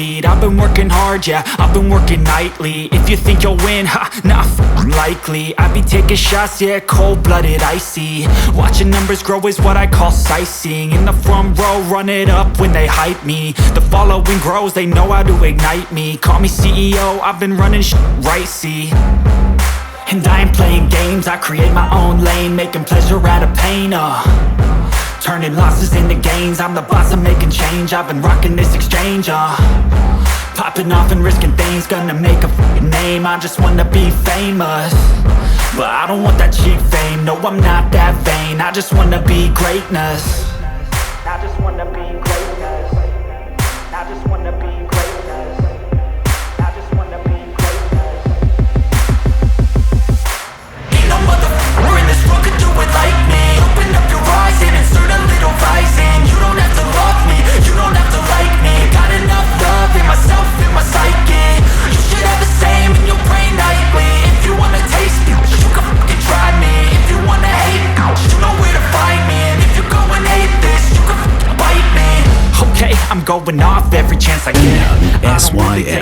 heartbeat. I've been working hard, yeah, I've been working nightly. If you think you'll win, ha, not likely. I be taking shots, yeah, cold-blooded, icy. Watching numbers grow is what I call sightseeing. In the front row, run it up when they hype me. The following grows, they know how to ignite me. Call me CEO, I've been running right, see. And I ain't playing games, I create my own lane, making pleasure out of pain, turning losses into gains. I'm the boss, I'm making change. I've been rocking this exchange, popping off and risking things. Gonna make a f***ing name. I just wanna be famous, but I don't want that cheap fame. No, I'm not that vain. I just wanna be greatness. I just wanna be greatness. I just wanna be greatness. I just wanna be greatness. Ain't no motherfucker in this world could do it like me. Open up your eyes and insert a little rising. You don't have to love me, you don't have to like me. Got enough love in myself, in my psyche. You should have the same in your brain nightly. If you wanna taste me, you can fucking try me. If you wanna hate me, you know where to find me. And if you go and hate this, you can fucking bite me. Okay, I'm going off every chance I get. SYL.